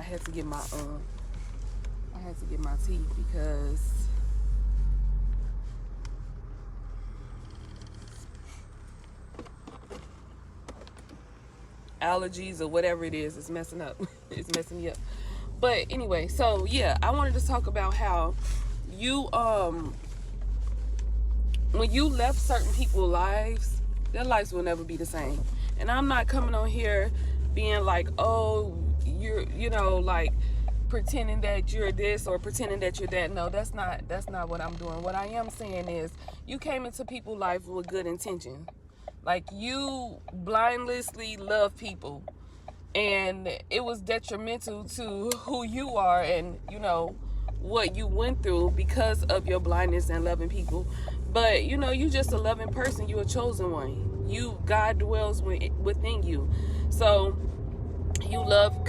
had to get my tea because allergies or whatever it is messing up. It's messing me up. But anyway, so yeah, I wanted to talk about how you when you left certain people's lives, their lives will never be the same. And I'm not coming on here being like, oh, you know, like pretending that you're this or pretending that you're that. No, that's not what I'm doing. What I am saying is you came into people's life with good intention. Like, you blindlessly love people, and it was detrimental to who you are and, you know, what you went through because of your blindness and loving people. But, you know, you just a loving person. You a chosen one. God dwells within you. So you love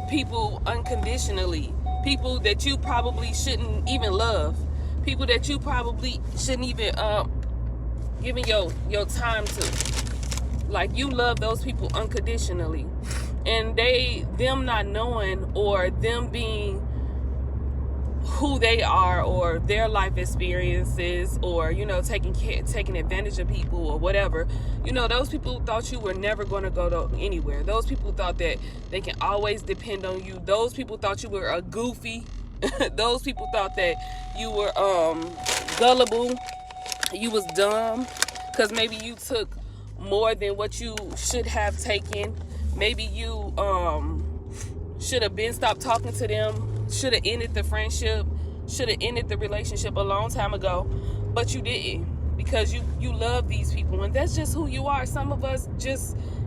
people unconditionally. People that you probably shouldn't even love. People that you probably shouldn't even giving your time to. Like, you love those people unconditionally. And them not knowing, or them being who they are, or their life experiences, or, you know, taking advantage of people or whatever, you know, those people thought you were never going to go anywhere. Those people thought that they can always depend on you. Those people thought you were a goofy. Those people thought that you were gullible. You was dumb because maybe you took more than what you should have taken. Maybe you should have been stopped talking to them, should have ended the friendship, should have ended the relationship a long time ago, but you didn't, because you love these people, and that's just who you are. Some of us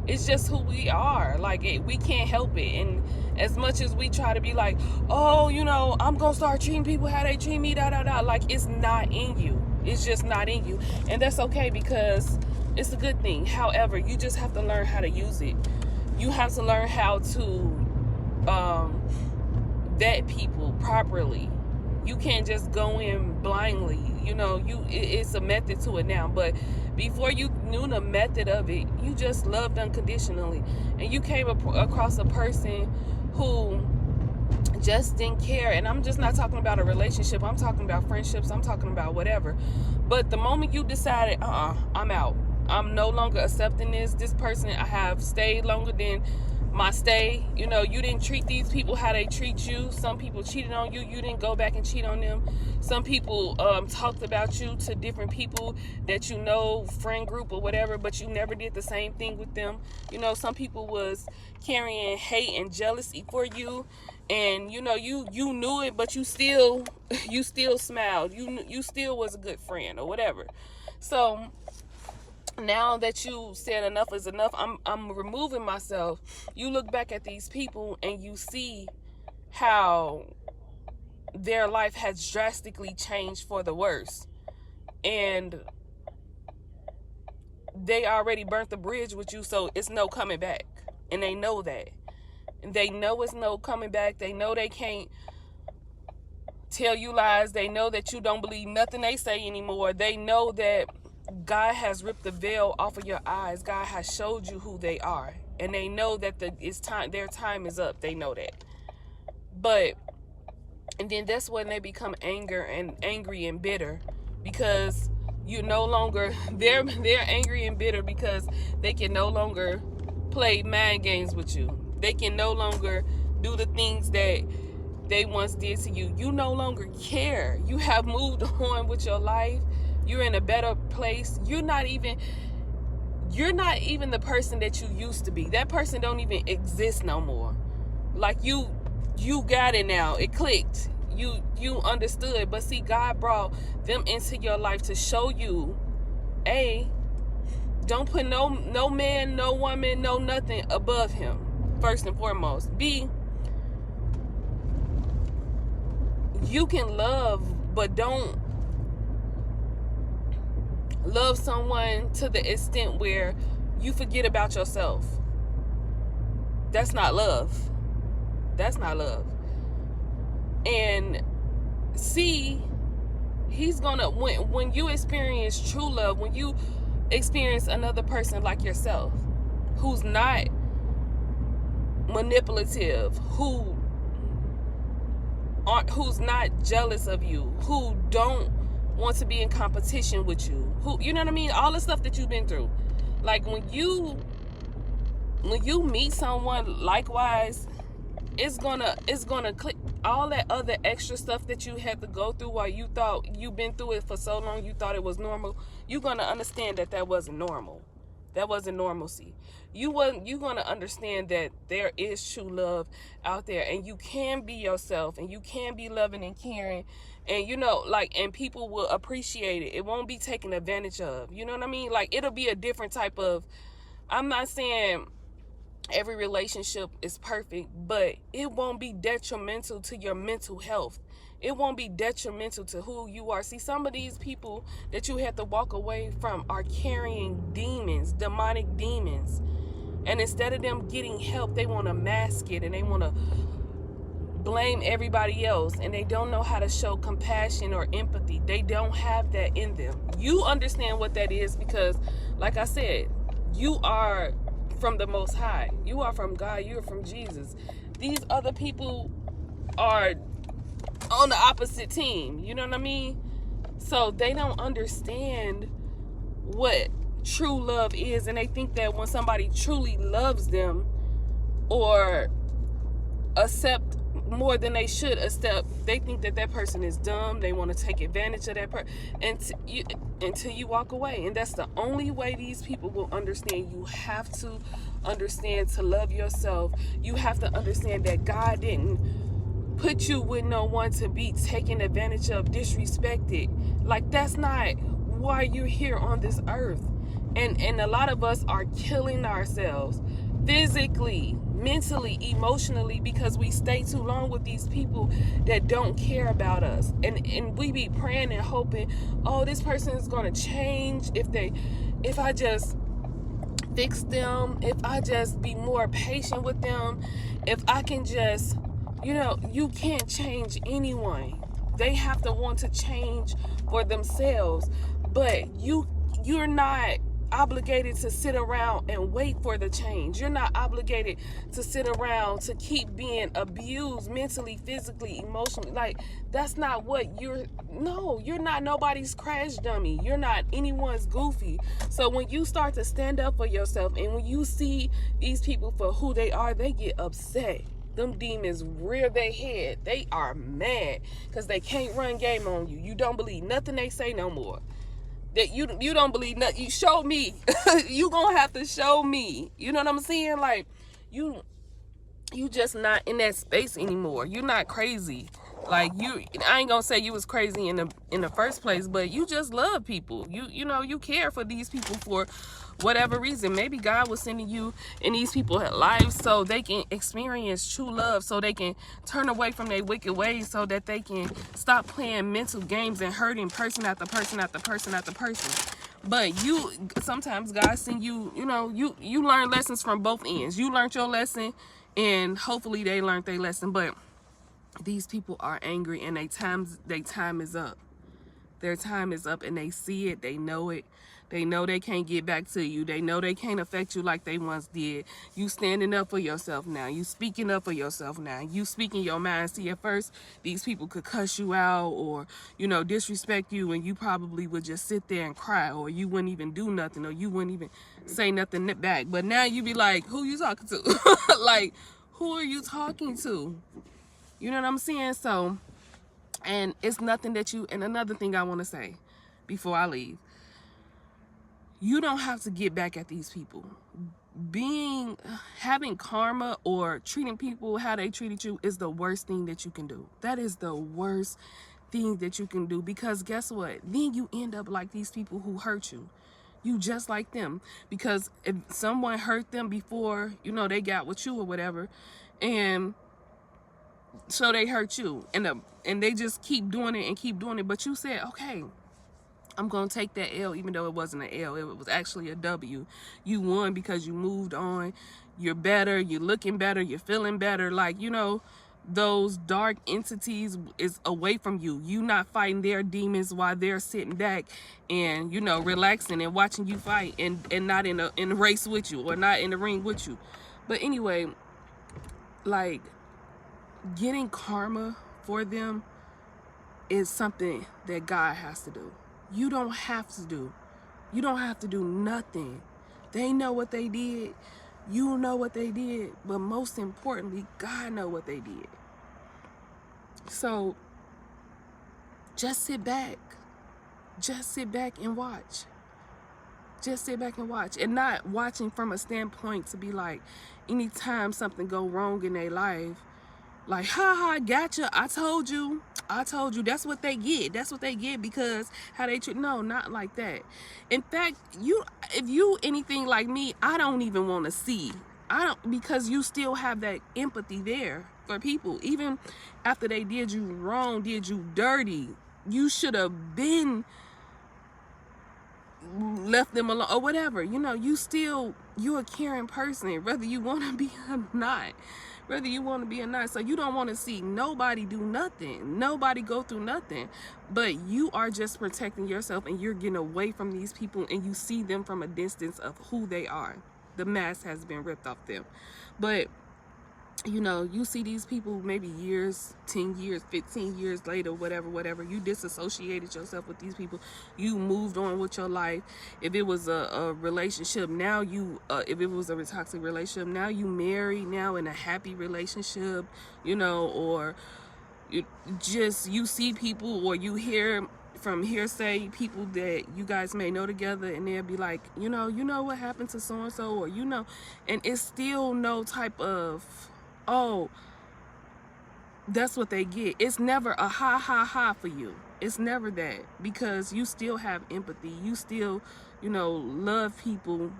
it's just who we are. Like, we can't help it. And as much as we try to be like, oh, you know, I'm gonna start treating people how they treat me, like, it's not in you. It's just not in you, and that's okay, because it's a good thing. However, you just have to learn how to use it. You have to learn how to vet people properly. You can't just go in blindly. You know, it's a method to it now. But before you knew the method of it, you just loved unconditionally. And you came across a person who just didn't care. And I'm just not talking about a relationship. I'm talking about friendships. I'm talking about whatever. But the moment you decided, I'm out. I'm no longer accepting this person. I have stayed longer than my stay. You know, you didn't treat these people how they treat you. Some people cheated on you. You didn't go back and cheat on them. Some people talked about you to different people that you know, friend group or whatever, but you never did the same thing with them. You know, some people was carrying hate and jealousy for you, and you know, you knew it, but you still smiled. You still was a good friend or whatever. So now that you said enough is enough, I'm removing myself. You look back at these people and you see how their life has drastically changed for the worse. And they already burnt the bridge with you, so it's no coming back. And they know that. And they know it's no coming back. They know they can't tell you lies. They know that you don't believe nothing they say anymore. They know that God has ripped the veil off of your eyes. God has showed you who they are. And they know that their time is up. They know that. And then that's when they become angry and bitter, because you no longer, they're angry and bitter because they can no longer play mind games with you. They can no longer do the things that they once did to you. You no longer care. You have moved on with your life. You're in a better place. You're not even the person that you used to be. That person don't even exist no more. Like, you got it now. It clicked. You understood. But see, God brought them into your life to show you, A, don't put no man, no woman, no nothing above him, first and foremost. B, you can love, but don't love someone to the extent where you forget about yourself. That's not love. That's not love. And see, he's gonna, when you experience true love, when you experience another person like yourself, who's not manipulative, who who's not jealous of you, who don't want to be in competition with you, who, you know what I mean? All the stuff that you've been through. Like when you meet someone likewise, it's gonna click. All that other extra stuff that you had to go through while you thought you've been through it for so long, you thought it was normal, you're gonna understand that that wasn't normal. That wasn't normalcy. You're gonna understand that there is true love out there, and you can be yourself, and you can be loving and caring, and you know, like, and people will appreciate it. It won't be taken advantage of. You know what I mean? Like, it'll be a different type of. I'm not saying every relationship is perfect, but it won't be detrimental to your mental health. It won't be detrimental to who you are. See, some of these people that you have to walk away from are carrying demons, demonic demons. And instead of them getting help, they want to mask it, and they want to blame everybody else, and they don't know how to show compassion or empathy. They don't have that in them. You understand what that is because, like I said, you are from the Most High. You are from God. You are from Jesus. These other people are on the opposite team. You know what I mean? So they don't understand what true love is, and they think that when somebody truly loves them or accept more than they should accept, they think that that person is dumb. They want to take advantage of that person until you walk away. And that's the only way these people will understand. You have to understand to love yourself. You have to understand that God didn't put you with no one to be taken advantage of, disrespected. Like, that's not why you're here on this earth. And a lot of us are killing ourselves physically, mentally, emotionally, because we stay too long with these people that don't care about us. And we be praying and hoping, oh, this person is going to change if I just fix them, if I just be more patient with them, if I can just, you can't change anyone. They have to want to change for themselves. But you're not obligated to sit around and wait for the change. You're not obligated to sit around to keep being abused mentally, physically, emotionally. Like, that's not what you're not nobody's crash dummy. You're not anyone's goofy. So when you start to stand up for yourself, and when you see these people for who they are, they get upset. Them demons rear their head. They are mad because they can't run game on you. You don't believe nothing they say no more. That you don't believe nothing. You show me. You gonna have to show me. You know what I'm saying? Like, you just not in that space anymore. You're not crazy. Like, I ain't gonna say you was crazy in the first place, but you just love people. You care for these people for whatever reason. Maybe God was sending you in these people's lives so they can experience true love, so they can turn away from their wicked ways, so that they can stop playing mental games and hurting person after person after person after person. But sometimes God send you, you learn lessons from both ends. You learned your lesson, and hopefully they learned their lesson. But these people are angry, and their time is up. Their time is up, and they see it. They know it. They know they can't get back to you. They know they can't affect you like they once did. You standing up for yourself now. You speaking up for yourself now. You speaking your mind. See, at first, these people could cuss you out or, disrespect you, and you probably would just sit there and cry, or you wouldn't even do nothing, or you wouldn't even say nothing back. But now you be like, who you talking to? Like, who are you talking to? You know what I'm saying? So, and it's nothing and another thing I want to say before I leave. You don't have to get back at these people. Having karma or treating people how they treated you is the worst thing that you can do. That is the worst thing that you can do, because guess what? Then you end up like these people who hurt you. You just like them, because if someone hurt them before, they got with you or whatever, and so they hurt you, and they just keep doing it and keep doing it. But you said, okay, I'm going to take that L, even though it wasn't an L. It was actually a W. You won because you moved on. You're better. You're looking better. You're feeling better. Like, those dark entities is away from you. You not fighting their demons while they're sitting back and, relaxing and watching you fight, and not in a race with you, or not in the ring with you. But anyway, like, getting karma for them is something that God has to do. You don't have to do. You don't have to do nothing. They know what they did. You know what they did. But most importantly, God know what they did. So just sit back. Just sit back and watch. Just sit back and watch. And not watching from a standpoint to be like, anytime something go wrong in their life, like, ha, gotcha, I told you. That's what they get. That's what they get because how they treat. No, not like that. In fact, if you anything like me, I don't even want to see. Because you still have that empathy there for people. Even after they did you wrong, did you dirty, you should have been left them alone or whatever. You're a caring person, whether you want to be or not. Whether you want to be or not. So you don't want to see nobody do nothing. Nobody go through nothing. But you are just protecting yourself and you're getting away from these people and you see them from a distance of who they are. The mask has been ripped off them. But, you see these people maybe years, 10 years, 15 years later, whatever. You disassociated yourself with these people. You moved on with your life. If it was a relationship, now if it was a toxic relationship, now you married, now in a happy relationship, or you see people or you hear from hearsay people that you guys may know together and they'll be like, you know what happened to so-and-so or and it's still no type of, oh, that's what they get. It's never a ha for you. It's never that because you still have empathy. You still, love people.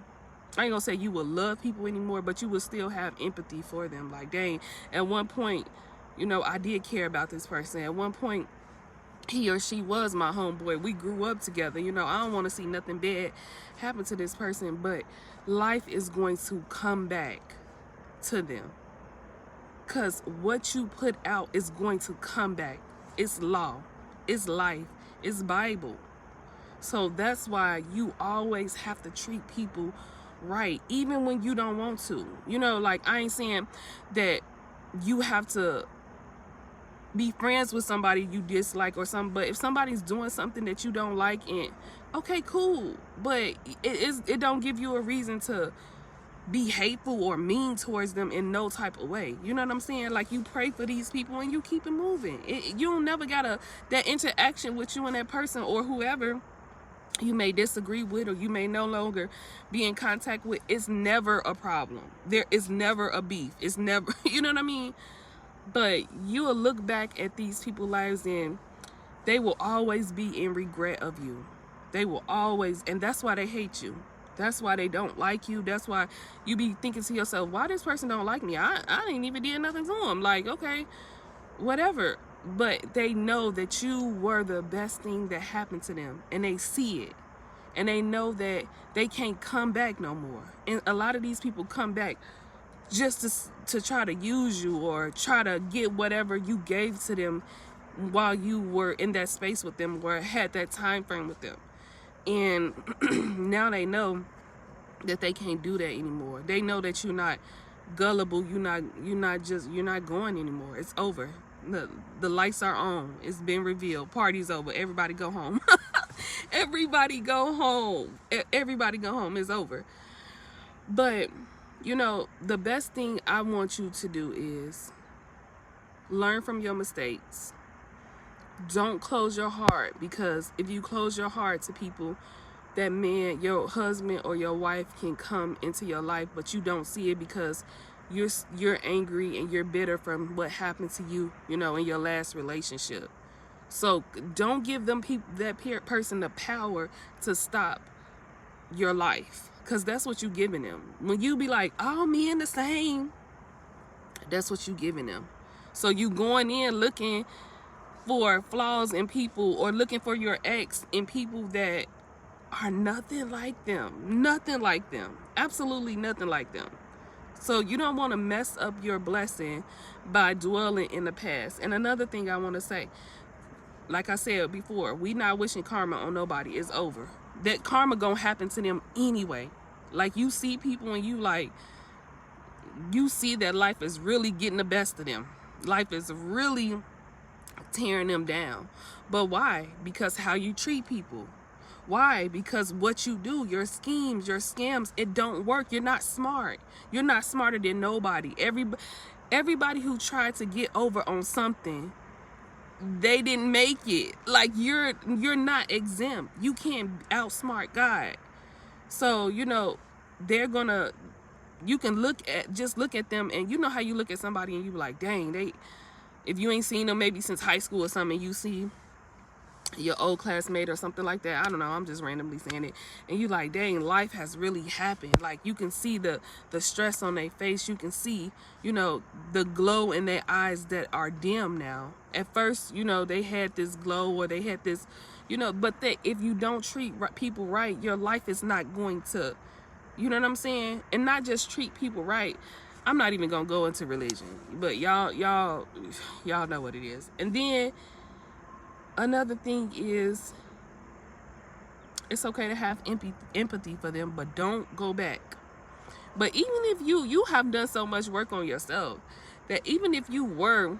I ain't gonna say you will love people anymore, but you will still have empathy for them. Like, dang, at one point, I did care about this person. At one point, he or she was my homeboy. We grew up together. I don't want to see nothing bad happen to this person, but life is going to come back to them. Because what you put out is going to come back. It's law. It's life. It's Bible. So that's why you always have to treat people right, even when you don't want to. Like, I ain't saying that you have to be friends with somebody you dislike or something, but if somebody's doing something that you don't like, and okay, cool, but it don't give you a reason to be hateful or mean towards them in no type of way. You know what I'm saying? Like, you pray for these people and you keep it moving. You don't never got that interaction with you and that person or whoever you may disagree with or you may no longer be in contact with. It's never a problem. There is never a beef. It's never, you know what I mean? But you will look back at these people's lives and they will always be in regret of you. They will always, and that's why they hate you. That's why they don't like you. That's why you be thinking to yourself, why this person don't like me? I didn't even did nothing to them. Like, okay, whatever. But they know that you were the best thing that happened to them. And they see it. And they know that they can't come back no more. And a lot of these people come back just to try to use you or try to get whatever you gave to them while you were in that space with them or had that time frame with them. And now they know that they can't do that anymore. They know that you're not gullible. You're not going anymore. It's over. The lights are on. It's been revealed. Party's over. Everybody go home. Everybody go home. Everybody go home. It's over. But, the best thing I want you to do is learn from your mistakes. Don't close your heart, because if you close your heart to people, that man, your husband or your wife can come into your life, but you don't see it because you're angry and you're bitter from what happened to you, in your last relationship. So don't give them that person the power to stop your life, because that's what you're giving them. When you be like, all men the same, that's what you're giving them. So you going in looking for flaws in people or looking for your ex in people that are nothing like them. Nothing like them. Absolutely nothing like them. So you don't want to mess up your blessing by dwelling in the past. And another thing I want to say, like I said before, we not wishing karma on nobody. It's over. That karma gonna happen to them anyway. Like, you see people and you see that life is really getting the best of them. Life is really tearing them down. But why? Because how you treat people. Why? Because what you do, your schemes, your scams, it don't work. You're not smart. You're not smarter than nobody. Everybody who tried to get over on something, they didn't make it. Like, you're not exempt. You can't outsmart God. So, you know, they're gonna, you can look at them, and you know how you look at somebody and you be like, dang, if you ain't seen them maybe since high school or something, you see your old classmate or something like that, I don't know, I'm just randomly saying it, and you like, dang, life has really happened. Like, you can see the stress on their face. You can see, you know, the glow in their eyes that are dim now. At first, you know, they had this glow, or they had this, you know, but if you don't treat people right, your life is not going to, you know what I'm saying? And not just treat people right. I'm not even gonna go into religion, but y'all know what it is. And then another thing is, it's okay to have empathy for them, but don't go back. But even if you have done so much work on yourself, that even if you were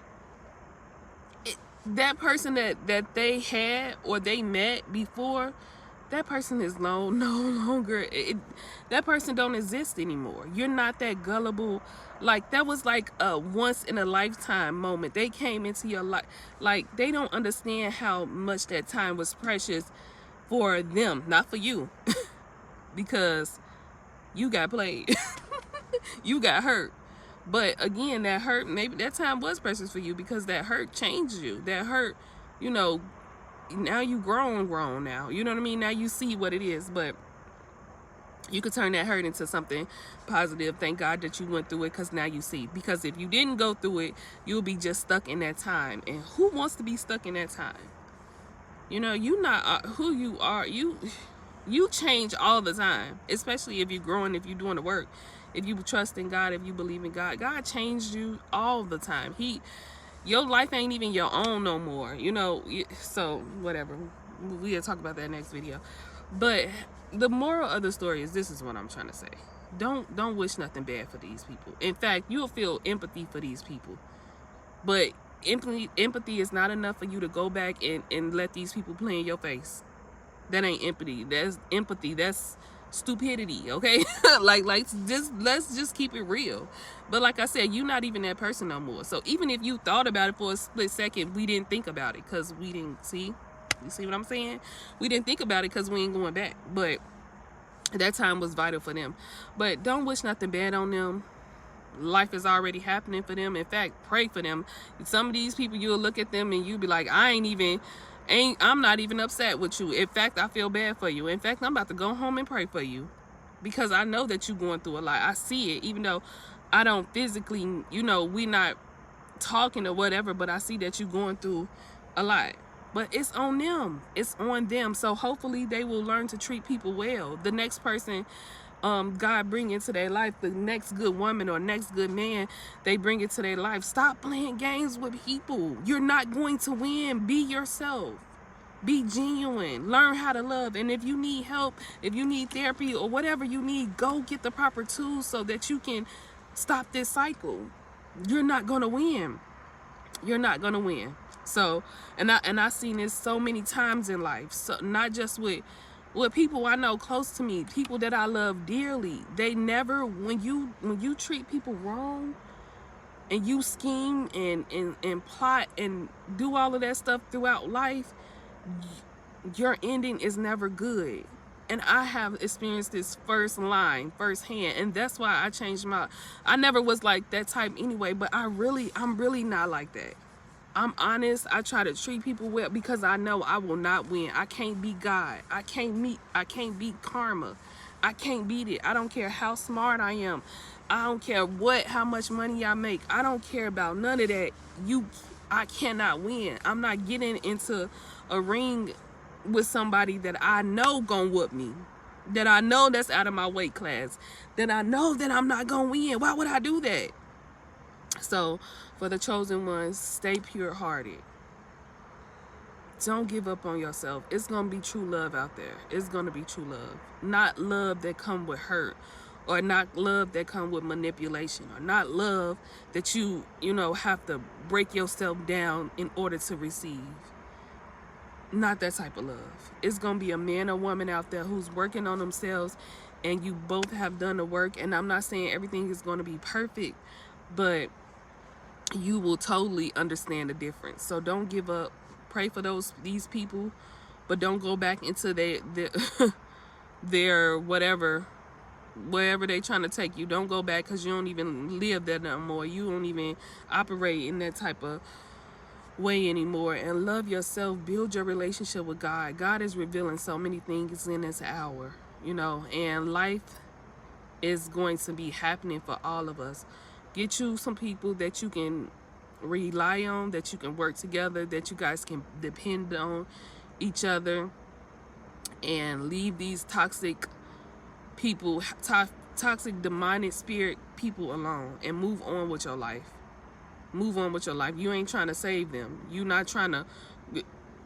that person that they had or they met before, that person is no longer, that person don't exist anymore. You're not that gullible. Like, that was like a once in a lifetime moment. They came into your life. Like, they don't understand how much that time was precious for them, not for you. Because you got played. You got hurt. But again, that hurt, maybe that time was precious for you, because that hurt changed you. That hurt, you know, now you grown now. You know what I mean? Now you see what it is. But you could turn that hurt into something positive. Thank God that you went through it, because now you see. Because if you didn't go through it, you'll be just stuck in that time. And who wants to be stuck in that time? You know, you not who you are. You change all the time, especially if you're growing, if you're doing the work, if you trust in God, if you believe in God. God changed you all the time. Your life ain't even your own no more, you know. So whatever, we'll talk about that next video. But the moral of the story is, this is what I'm trying to say: don't wish nothing bad for these people. In fact, you'll feel empathy for these people, but empathy is not enough for you to go back and let these people play in your face. That ain't empathy. That's empathy. That's stupidity. Okay. like let's just keep it real. But like I said, you're not even that person no more. So even if you thought about it for a split second, we didn't think about it, because we didn't see. You see what I'm saying? We didn't think about it because we ain't going back. But that time was vital for them. But don't wish nothing bad on them. Life is already happening for them. In fact, pray for them. Some of these people, you'll look at them and you'll be like, I'm not even upset with you. In fact, I feel bad for you. In fact, I'm about to go home and pray for you, because I know that you're going through a lot. I see it, even though I don't physically, you know, we're not talking or whatever, but I see that you're going through a lot. But it's on them. It's on them. So hopefully they will learn to treat people well. The next person God bring into their life, the next good woman or next good man they bring into their life, stop playing games with people. You're not going to win. Be yourself. Be genuine. Learn how to love. And if you need help, if you need therapy or whatever you need, go get the proper tools so that you can stop this cycle. You're not going to win. You're not going to win. So, and I've seen this so many times in life. So not just with people I know close to me, people that I love dearly. They never, when you treat people wrong and you scheme and plot and do all of that stuff throughout life, your ending is never good. And I have experienced this firsthand, and that's why I changed I never was like that type anyway, but I'm really not like that. I'm honest. I try to treat people well, because I know I will not win. I can't beat God. I can't beat karma. I can't beat it. I don't care how smart I am. I don't care how much money I make. I don't care about none of that. I cannot win. I'm not getting into a ring with somebody that I know gonna whoop me, that I know that's out of my weight class, that I know that I'm not gonna win. Why would I do that? So for the chosen ones, stay pure-hearted. Don't give up on yourself. It's going to be true love out there. It's going to be true love. Not love that come with hurt or not love that come with manipulation, or not love that you know, have to break yourself down in order to receive. Not that type of love. It's gonna be a man or woman out there who's working on themselves, and you both have done the work. And I'm not saying everything is gonna be perfect, but you will totally understand the difference. So don't give up. Pray for these people, but don't go back into their whatever, wherever they trying to take you. Don't go back, because you don't even live there no more. You don't even operate in that type of way anymore. And love yourself. Build your relationship with God. God is revealing so many things in this hour, you know, and life is going to be happening for all of us. Get you some people that you can rely on, that you can work together, that you guys can depend on each other, and leave these toxic people, toxic demonic spirit people alone, and move on with your life. Move on with your life. You ain't trying to save them. You not trying to.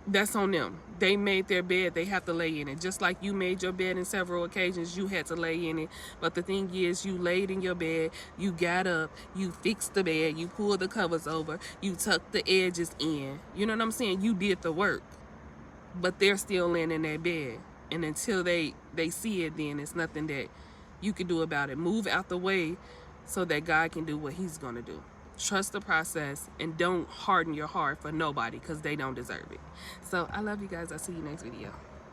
That's on them. They made their bed. They have to lay in it. Just like you made your bed in several occasions, you had to lay in it. But the thing is, you laid in your bed, you got up, you fixed the bed, you pulled the covers over, you tucked the edges in. You know what I'm saying? You did the work. But they're still laying in their bed. And until they see it, then it's nothing that you can do about it. Move out the way so that God can do what he's going to do. Trust the process, and don't harden your heart for nobody, because they don't deserve it. So I love you guys. I'll see you next video.